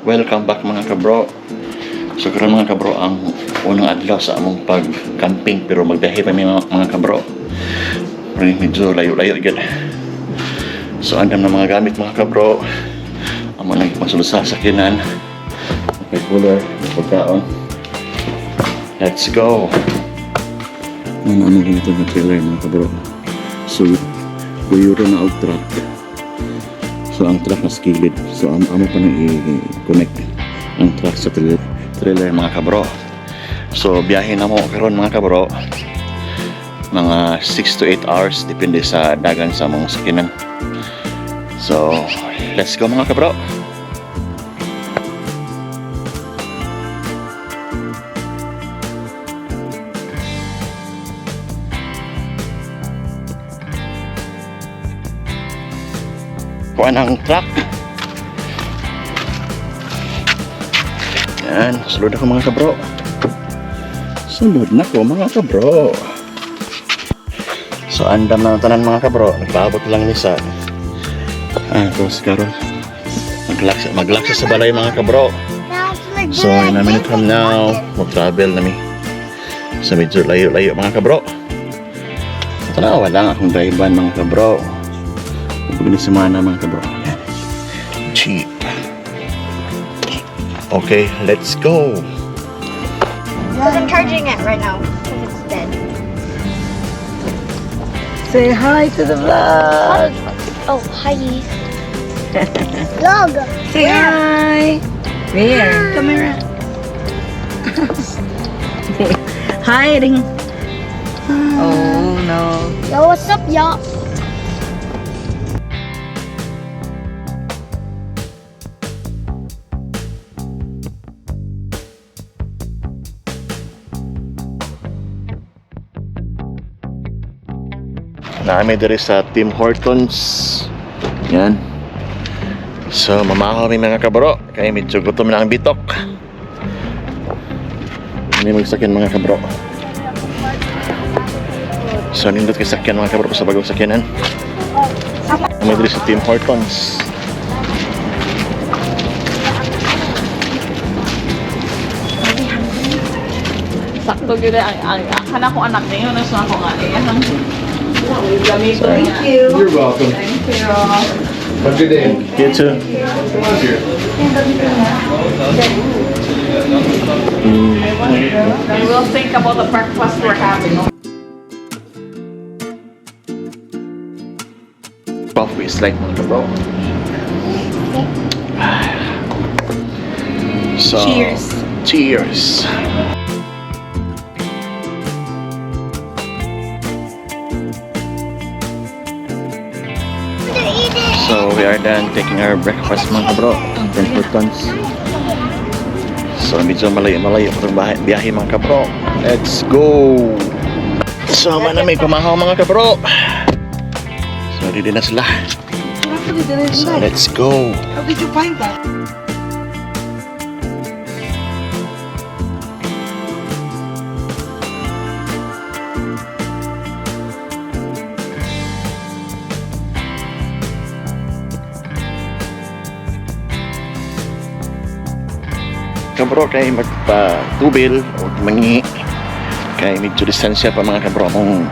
Welcome back mga kabro. So karon mga kabro ang unang adlaw sa among pag-camping pero magbiyahe pa mi mga kabro. Medyo layo-layo gid. So andam na mga gamit mga kabro. Amo nang ipangsulod sa sakinan. May cooler, may pagkaon. Let's go. Ano ganito na trailer mga kabro. So guyuro na og truck. So ang truck na skilled. So amo pa nang i-connect ang truck sa trailer mga kabro. So biyahe na mo karon mga kabro. Mga 6 to 8 hours depende sa dagan sa among sakinan. So let's go mga kabro. Kuhaan ang truck. Yan, sulod ako mga kabro. Sulod na ko mga kabro. So andam na tanan mga kabro. Nagpaabot lang ni sa tapos karon maglaksa sa balay mga kabro. So in a minute from now mag-travel na mi sa medyo layo-layo mga kabro. Tanawa lang akong drivean mga kabro. Pagbilis semana mga kabro. Cheap. Okay, let's go. Because I'm charging it right now because it's dead. Say hi to the vlog. Oh, hi. Vlog. Say hi. Where? Come here. Hiding. Oh no. Yo, what's up, y'all? Naami diri sa Tim Hortons. Yan. So mamahaw mi mga kabro kay medyo gutom na ang bitok. Ini magsakyan mga kabro. So nindot kay sakyan mga kabro sa bagong sakyanan. Naami diri sa Tim Hortons. Sakto gyud ang kana ko anak niyo na sa ako nga iyang. Thank you. You're welcome. Thank you. Have a good day. You too. We will think about the breakfast we're having. Coffee is like mga kabro. So, Cheers. Cheers. So we are done taking our breakfast mga kabro. Tim Hortons. So medyo malayo-malayo ang biyahe mga kabro. Let's go! So man na may pumahaw mga kabro. So ready na sila. So let's go! How did you find that? Kabro kay magpa-tubil o mangi kay medyo distansya pa mga kabro mong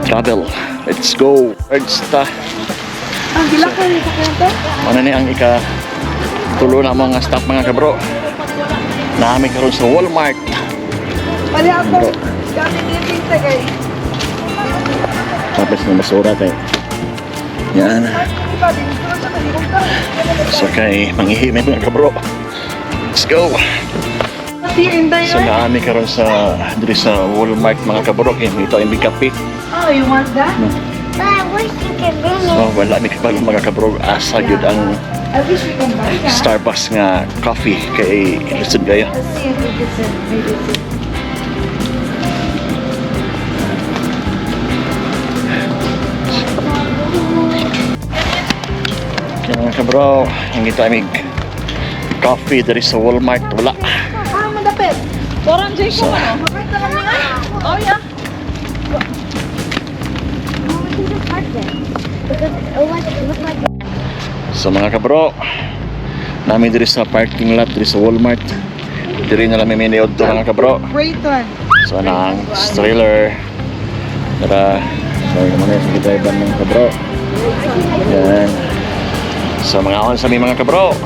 travel. Let's go! First Ang gila ka nito kaya? ano ni ang tulo na mga staff mga kabro. Namin karon sa Walmart. Pali ako. Gamit niya pizza guys. Tapos na masura kay yan. So kay manghihimay mga kabro. Let's go! So naami karon sa diri sa Walmart mga kabro kay ito ang big kape. Oh, you want that? But I wish you could bring it. So wala mi kabalo mga kabro asa gyud ang I wish we can buy that. Starbucks nga coffee kay lisod gaya. Let's see if it's in. Maybe it's in. Kaya mga kabro, hindi tayo coffee diri sa Walmart wala. Ah, madapit. Parang Jay ko ano? Mabait na kami nga. Oh yeah. Oh, we can just park there. Because it looks like So mga kabro, namin diri sa parking lot diri sa Walmart. Diri na lang may miniod to mga kabro. Wait on. So na ang trailer. Tara. So naman yung sige driver ng kabro. Yan. So mga awan sa mga kabro.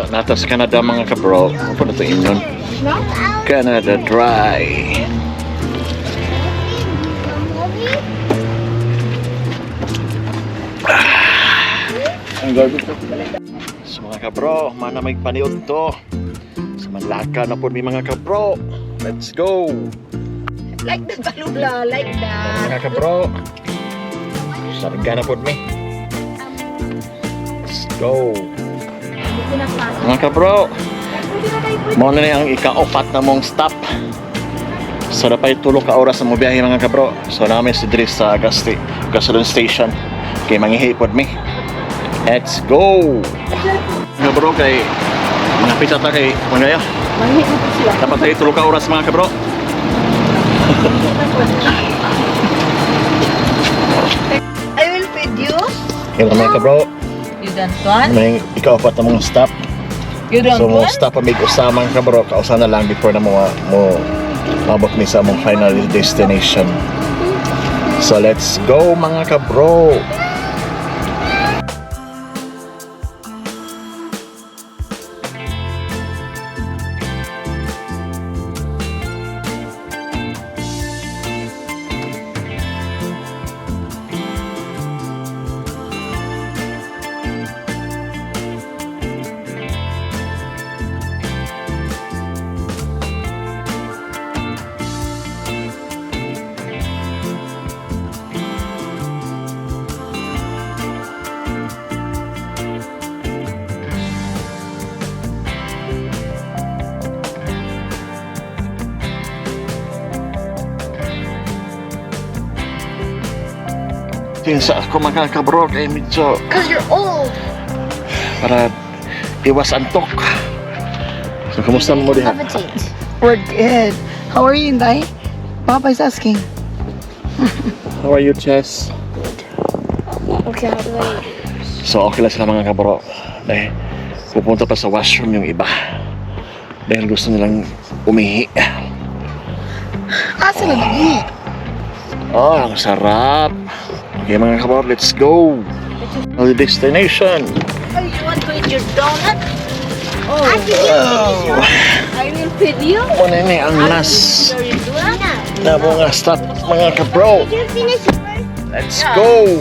Natas Canada mga kabro. Ano na ito inyon? Canada Dry. Ang gagawin ko. So mga kabro, mana may paniod to. Sa Manlaka na po may mga kabro. Let's go! Like the balula, like that. Mga kabro. Sarga na po mi. Let's go! Mga kabro, mo na ang ika-opat na mong stop. So napay tulo ka oras na mo biyahe mga kabro. So namin si Dris sa gasoline station. Kay manghihipod mi. Let's go! Mga kabro kay mga pitata kay mga yo. Manghihipod sila. Dapat tayo tulo ka oras mga kabro. I will feed you. Yung mga kabro, You done one? may ika-opat na mong stop. You done So mo one? stop amig usamang kabro, kausa na lang before na mo mabot ni sa mong final destination. So let's go mga kabro. Tingin sa ako mga kabro kay medyo Because you're old. para iwas antok. So kumusta mo diha? Levitate. We're good. How are you, Inday? Papa's asking. How are you, Chess? Okay, how do I? So okay lang sila mga kabro. Dahil pupunta pa sa washroom yung iba. Dahil gusto nilang umihi. Asa na lagi? Oh, ang sarap. Okay mga kabro, let's go. The destination. Oh, you want to eat your donut? Oh, Oh, I will feed you. muna ni ang last Your donut. na mga stop mga kabro. You finish first. Let's go.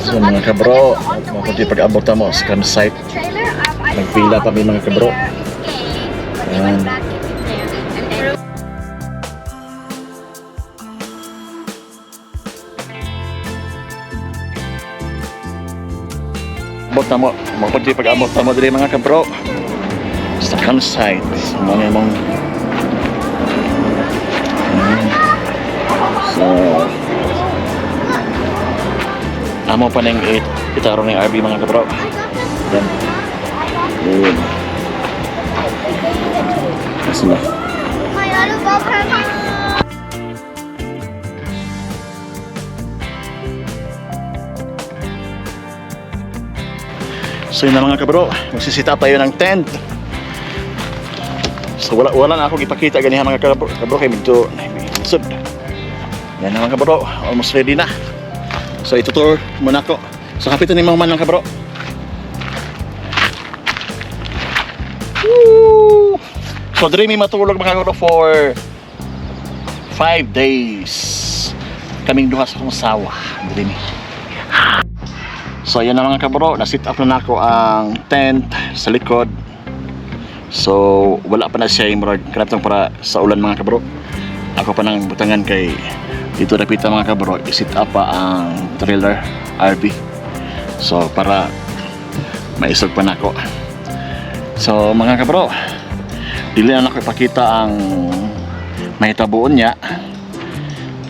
So mga kabro, maputi pag-abot mo sa campsite. Nagpila pa may mga kabro. Ayan. Abot na mo, maputi pag-abot mo diri mga kabro. Sa campsite, mga mong so amo pa nang itaro ng RV mga kabro. Yan. Yun. Kasi na. Wanna go, Grandpa? So yun na mga kabro, magsisita tayo ng tent. So wala na ako ipakita ganihan mga kabro kay medyo sud. Yan na mga kabro, almost ready na. So itutur muna ako. So kapitan ni mga man kabro. Woo! So diri may matulog mga kabro for 5 days. Kaming duha sa akong sawa. Diri mi. So ayan na mga kabro, na-sit up na ako ang tent sa likod. So wala pa na siya yung kanatong para sa ulan mga kabro. Ako pa nang butangan kay dito napita mga kabro, i-sit up pa ang trailer RV. So para maisog pa na ako. So mga kabro, dili na ako ipakita ang mahitabuon niya.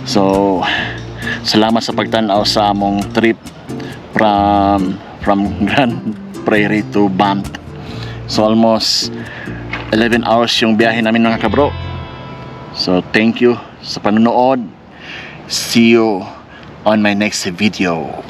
So salamat sa pagtanaw sa among trip from Grand Prairie to Banff. So almost 11 hours yung biyahe namin mga kabro. So thank you sa panonood. See you on my next video.